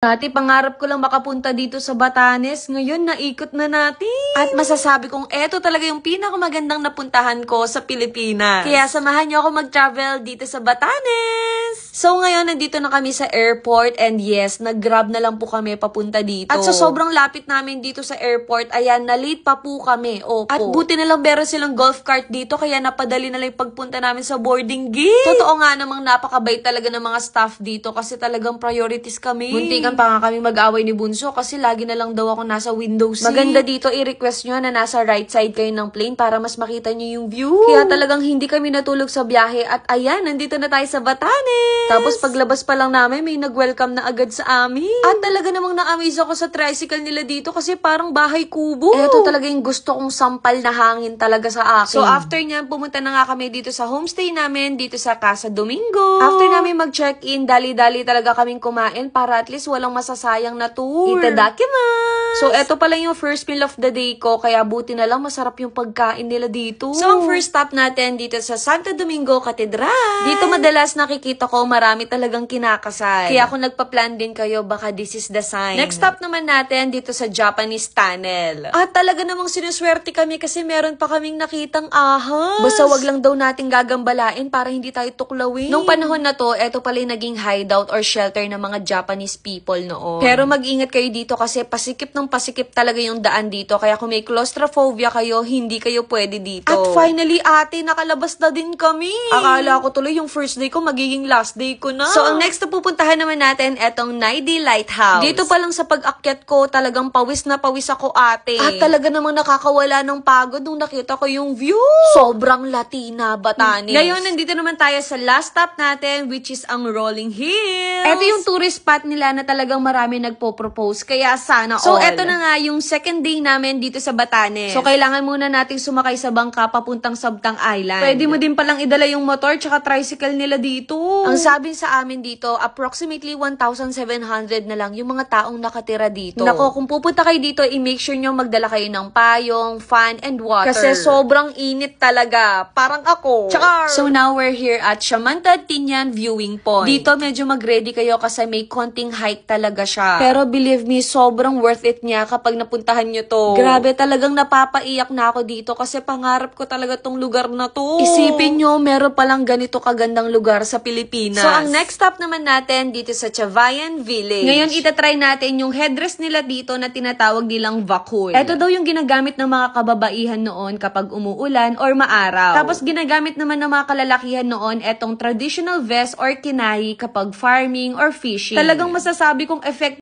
Dati pangarap ko lang makapunta dito sa Batanes, ngayon naikot na natin. At masasabi kong eto talaga yung pinakamagandang napuntahan ko sa Pilipinas. Kaya samahan niyo ako mag-travel dito sa Batanes. So ngayon nandito na kami sa airport and yes, nag-grab na lang po kami papunta dito. At sa sobrang lapit namin dito sa airport, ayan, na-late pa po kami. Opo. At buti na lang meron silang golf cart dito kaya napadali na lang yung pagpunta namin sa boarding gate. Totoo nga namang napakabait talaga ng mga staff dito kasi talagang priorities kami. Muntikan pa nga kami mag-away ni Bunso kasi lagi na lang daw ako nasa window seat. Maganda dito, i-request nyo na nasa right side kayo ng plane para mas makita nyo yung view. Kaya talagang hindi kami natulog sa biyahe at ayan, nandito na tayo sa Batanes. Tapos paglabas pa lang namin, may nag-welcome na agad sa amin. At talaga namang na-amaze ako sa tricycle nila dito kasi parang bahay kubo. Ito talaga yung gusto kong sampal na hangin talaga sa akin. So after nyan, pumunta na nga kami dito sa homestay namin, dito sa Casa Domingo. After namin mag-check-in, dali-dali talaga kaming kumain para at least walang masasayang na tour. Itadakimasu! So eto pala yung first meal of the day ko, kaya buti na lang masarap yung pagkain nila dito. So ang first stop natin dito sa Santo Domingo Cathedral. Dito madalas nakikita ko marami talagang kinakasal. Kaya kung nagpa-plan din kayo, baka this is the sign. Next stop naman natin dito sa Japanese Tunnel. At talaga namang sinuswerte kami kasi meron pa kaming nakitang ahas. Basta wag lang daw nating gagambalain para hindi tayo tuklawin. Nung panahon na to, eto pala yung naging hideout or shelter ng mga Japanese people noon. Pero mag-ingat kayo dito kasi pasikip ng pasikip talaga yung daan dito. Kaya kung may claustrophobia kayo, hindi kayo pwede dito. At finally, ate, nakalabas na din kami. Akala ko tuloy yung first day ko magiging last day ko na. So, ang next na pupuntahan naman natin, etong Naidi Lighthouse. Dito pa lang sa pag-akyat ko, talagang pawis na pawis ako, ate. At talaga namang nakakawala ng pagod nung nakita ko yung view. Sobrang Latina, Batanes. Ngayon, nandito naman tayo sa last stop natin, which is ang Rolling Hills. Ito yung tourist spot nila na talagang marami nagpo-propose, kaya sana all. So, eto na nga yung second day namin dito sa Batanes. So, kailangan muna nating sumakay sa bangka papuntang Sabtang Island. Pwede mo din palang idala yung motor tsaka tricycle nila dito. Ang sabi sa amin dito, approximately 1,700 na lang yung mga taong nakatira dito. Nako, kung pupunta kayo dito, i-make sure nyo magdala kayo ng payong, fan, and water. Kasi sobrang init talaga. Parang ako. Char! So, now we're here at Siamantad Tinian Viewing Point. Dito, medyo mag-ready kayo kasi may konting hike talaga siya. Pero believe me, sobrang worth it niya kapag napuntahan nyo to. Grabe, talagang napapaiyak na ako dito kasi pangarap ko talaga tong lugar na to. Isipin nyo, meron palang ganito kagandang lugar sa Pilipinas. So, ang next stop naman natin dito sa Chavayan Village. Ngayon, itatry natin yung headdress nila dito na tinatawag nilang vakul. Ito daw yung ginagamit ng mga kababaihan noon kapag umuulan or maaraw. Tapos, ginagamit naman ng mga kalalakihan noon etong traditional vest or kinahi kapag farming or fishing. Talagang masasabi kong effect